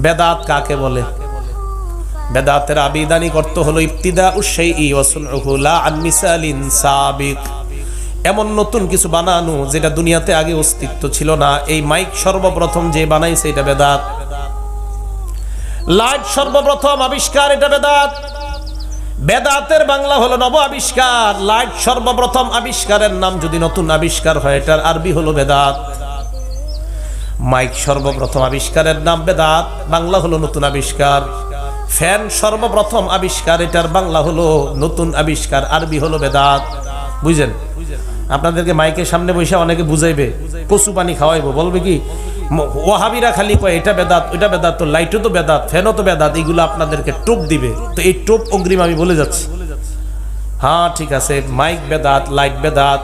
বেদাত কাকে বলে? বেদাতের আবিধানিক অর্থ হলো ইবতিদাউশ শাইই ওয়া সুনউহু লা আন মিসালিন সাবিক, এমন নতুন কিছু বানানো যেটা দুনিয়াতে আগে অস্তিত্ব ছিল না। এই মাইক সর্বপ্রথম যে বানাইছে এটা বেদাত। লাইট সর্বপ্রথম আবিষ্কার, এটা বেদাত। বেদাতের বাংলা হলো নব আবিষ্কার। লাইট সর্বপ্রথম আবিষ্কারের নাম যদি নতুন আবিষ্কার হয়, এটার আরবি হলো বেদাত। মাইক সর্বপ্রথম আবিষ্কারের নাম বেদাত, বাংলা হলো নতুন আবিষ্কার। ফ্যান সর্বপ্রথম আবিষ্কার, এটার বাংলা হলো নতুন আবিষ্কার, আরবি হলো বেদাত। বুঝছেন? আপনাদেরকে মাইকের সামনে বসে অনেকে বুঝাইবে, কচু পানি খাওয়াইবো, বলবে কি ওয়াহাবিরা খালি কয় এটা বেদাত ওইটা বেদাত, তো লাইটও তো বেদাত, ফ্যানও তো বেদাত, এগুলো আপনাদেরকে টোপ দিবে। তো এই টোপ অগ্রিম আমি বলে যাচ্ছি। হ্যাঁ ঠিক আছে, মাইক বেদাত, লাইট বেদাত।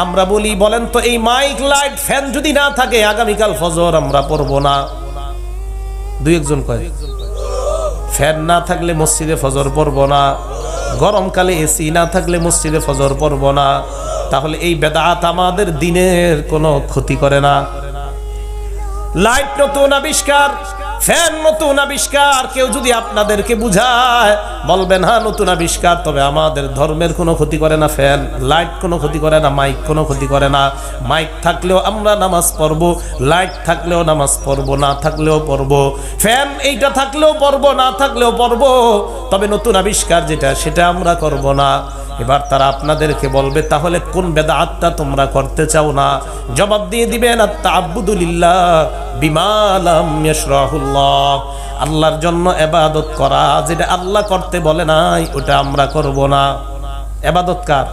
আমরা বলি বলেন তো, এই মাইক লাইট ফ্যান যদি না থাকে আগামীকাল ফজর আমরা পড়বো না। দুই একজন কয় ফ্যান না থাকলে মসজিদে ফজর পড়বো না, গরমকালে এসি না থাকলে মসজিদে ফজর পড়বো না। তাহলে এই বেদাত আমাদের দিনের কোনো ক্ষতি করে না। লাইট নতুন আবিষ্কার, ফ্যান নতুন আবিষ্কার। কেউ যদি আপনাদেরকে বুঝায় বলবেন হ্যাঁ নতুন আবিষ্কার, তবে আমাদের ধর্মের কোনো ক্ষতি করে না ফ্যান, লাইট কোনো ক্ষতি করে না, মাইক কোনো ক্ষতি করে না। মাইক থাকলেও আমরা নামাজ পড়বো, লাইট থাকলেও নামাজ পড়বো, না থাকলেও পড়বো। ফ্যান এইটা থাকলেও পড়বো, না থাকলেও পড়বো, তবে নতুন আবিষ্কার যেটা সেটা আমরা করব না। এবার তারা আপনাদেরকে বলবে তাহলে কোন বেদাতটা তোমরা করতে চাও না? জবাব দিয়ে দিবেন আত-তা'আব্বুদু লিল্লাহ বিমা লাম ইয়াশরাহুল্লাহ, আল্লাহর জন্য ইবাদত করা, যেটা আল্লাহ করতে বলে নাই ওটা আমরা করব না। ইবাদত কার?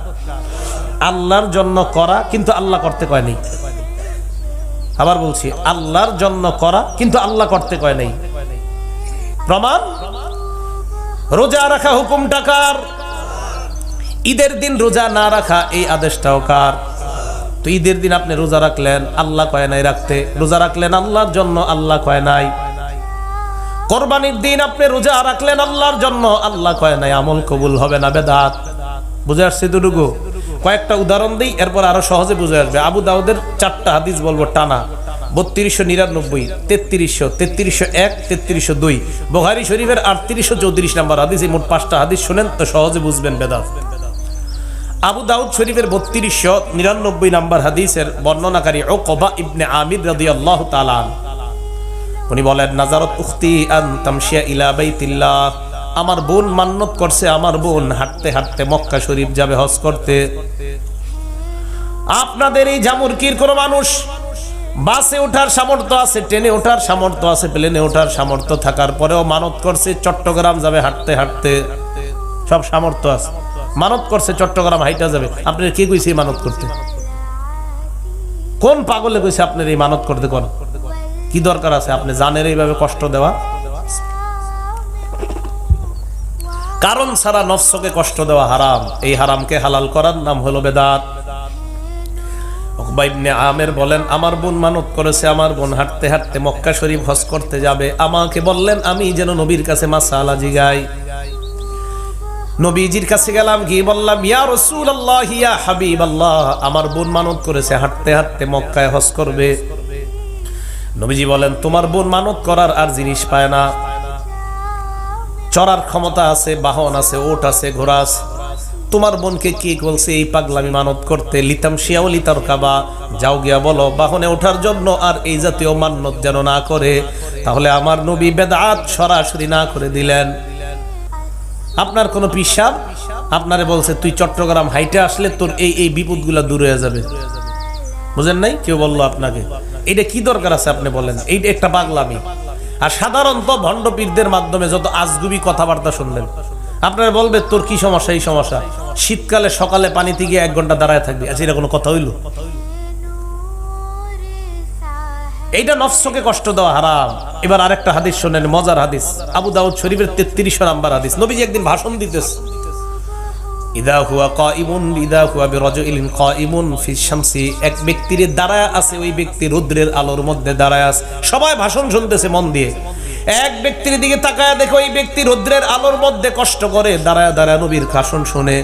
আল্লাহর জন্য করা, কিন্তু আল্লাহ করতে কয় নাই। আবার বলছি, আল্লাহর জন্য করা কিন্তু আল্লাহ করতে কয় নাই। প্রমাণ, রোজা রাখা হুকুমটা কার? ঈদের দিন রোজা না রাখা এই আদেশটাও কার? তো ঈদের দিন আপনি রোজা রাখলেন, আল্লাহ কয় নাই রাখতে, রোজা রাখলেন আল্লাহর জন্য, আল্লাহ কয় নাই। কোরবানির দিন আপনি রোজা রাখলেন আল্লাহর জন্য, আল্লাহ কয় নাই, আমল কবুল হবে না, বেদাত। বুঝে আসছে দুটুকু? কয়েকটা উদাহরণ দিই, এরপর আরো সহজে বুঝে আসবে। আবু দাউদের 4টা হাদিস বলবো টানা, 3299, 3300, 3301, 3302। বুখারী শরীফের 3834 নম্বর হাদিস। এই মোট 5টা হাদিস শুনেন তো সহজে বুঝবেন বেদাত। আবু দাউদ শরীফের 3299 নম্বর হাদিসের বর্ণনাকারী উকবা ইবনে আমির রাদিয়াল্লাহু তাআলা, উনি বলেন নাজারাত উখতি আন তামশিয়া ইলা বাইতিল্লাহ, আমার বোন মান্নত করছে, আমার বোন হাঁটতে হাঁটতে মক্কা শরীফ যাবে হজ করতে। আপনাদের এই জামুরকির কোন মানুষ বাসে ওঠার সামর্থ্য আছে, ট্রেনে ওঠার সামর্থ্য আছে, প্লেনে ওঠার সামর্থ্য থাকার পরেও মানত করছে চট্টগ্রাম যাবে হাঁটতে হাঁটতে, সব সামর্থ্য আছে, মানত করছে চট্টগ্রাম হাইটা যাবে। আপনার কে কইছে মানত করতে? কোন পাগলে কইছে আপনার এই মানত করতে? কোন কি দরকার আছে আপনি জানেন এইভাবে কষ্ট দেওয়া? কারণ ছাড়া নফসকে কষ্ট দেওয়া হারাম। এই হারামকে হালাল করার নাম হলো বেদাত। উকবা ইবনে আমির বলেন আমার বোন মানত করেছে, আমার বোন হাঁটতে হাঁটতে মক্কা শরীফ হজ করতে যাবে। আমাকে বললেন আমি যেন নবীর কাছে মাসআলা জিগাই। নবীজির কাছে গেলাম, গিয়ে বললাম ইয়া রাসূলুল্লাহ ইয়া হাবিবাল্লাহ, আমার বোন মানত করেছে হাঁটতে হাঁটতে মক্কায় হজ করবে। নবীজি বলেন তোমার বোন মানত করার আর জিনিস পায় না, চড়ার ক্ষমতা আছে, বাহন আছে, ওট আছে, ঘোড়া আছে। তোমার বোনকে কি বলছে এই পাগলামি মানত করতে? লিতাম শিয়াও লিতার কাবা, যাও গিয়া বলো বাহনে ওঠার জন্য আর এই জাতীয় মান্নত যেন না করে। তাহলে আমার নবী বেদাত সরাসরি না করে দিলেন। আপনার কোন পিসাব আপনারে বলছে তুই চট্টগ্রাম হাইটে আসলে তোর এই এই বিপদগুলা দূর হয়ে যাবে, বুঝেন নাই? কেউ বললো আপনাকে, এইটা কি দরকার আছে আপনি বলেন? এইটা একটা পাগলামি। আর সাধারণত ভণ্ড পীরদের মাধ্যমে যত আজগুবি কথাবার্তা শুনলেন, আপনারা বলবে তোর কি সমস্যা? এই সমস্যা শীতকালে সকালে পানিতে গিয়ে 1 ঘন্টা দাঁড়ায় থাকবি, আচ্ছা এটা কোনো কথা হইল? এইটা নফসকে কষ্ট দেওয়া হারাম। এবার আরেকটা হাদিস শোনেন, মজার হাদিস, আবু দাউদ শরীফের 33 নম্বর হাদিস। নবীজি একদিন ভাষণ দিতেছে, ইদা হুয়া কাইমুন ইদা হুয়া বিরাজুলিন কাইমুন ফি শামসি, এক ব্যক্তির দাঁড়ায় আছে, ওই ব্যক্তি রৌদ্রের আলোর মধ্যে দাঁড়ায় আছে। সবাই ভাষণ শুনতেছে মন দিয়ে। এক ব্যক্তির দিকে তাকায় দেখো ওই ব্যক্তি রৌদ্রের আলোর মধ্যে কষ্ট করে দাঁড়ায় দাঁড়ায় নবীর ভাষণ শুনে।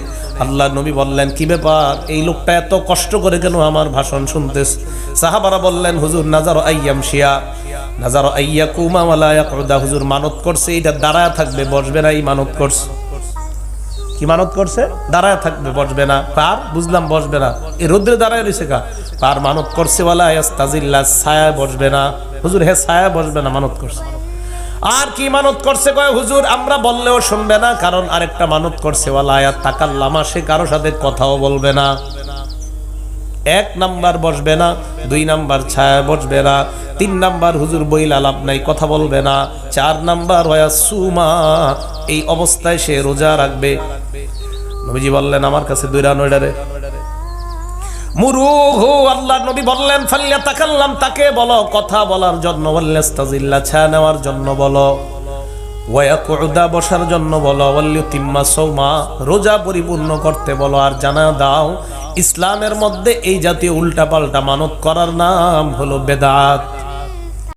আল্লাহ নবী বললেন কি ব্যাপার, এই লোকটা এত কষ্ট করে কেন আমার ভাষণ শুনতেছে? সাহাবারা বললেন হুজুর নাজার আইয়াম শিয়া, নাজার আইয়াকুমা ওয়ালা ইয়াকুদা, হুজুর মানত করছে এটা দাঁড়ায় থাকবে বসবে না, এই মানত করছে। কি মানত করছে? দাঁড়ায় থাকবে বসবে না। কার? বুঝলাম বসবে না, এই রোদ্রে দাঁড়ায় রয়েছে কা? কার মানত করছে? ওয়ালা ইয়াস্তাজিল্লা, ছায়া বসবে না। হুজুর হে ছায়া বসবে না মানত করছে। আর কি মানত করছে? কয় হুজুর আমরা বললেও শুনবে না, কারণ আরেকটা মানত করছে ওয়ালা ইয়াতাকাল্লামা, সে কারো সাথে কথাও বলবে না। 1 নাম্বার বসবে না, 2 নাম্বার ছায়া বসবে না, 3 নাম্বার হুজুর বইলা লাভ নাই কথা বলবে না, 4 নাম্বার ওয়াসুমা, এই অবস্থায় সে রোজা রাখবে। নবীজি বললেন আমার কাছে দুইরা নয়ডারে মুরুহু, আল্লাহ নবী বললেন ফাল্যাতাকাল্লাম, তাকে বলো কথা বলার জন্য, ওয়াল্লাস্তাজিল্লা, ছায়া নেওয়ার জন্য বলো, ওয়ায়াকুদা, বসার জন্য বলো, ওয়াল্লিউতিম্মা সাওমা, রোজা পরিপূর্ণ করতে বলো। আর জানা দাও ইসলামের মধ্যে এই জাতীয় উল্টাপাল্টা মানত করার নাম হলো বেদাত।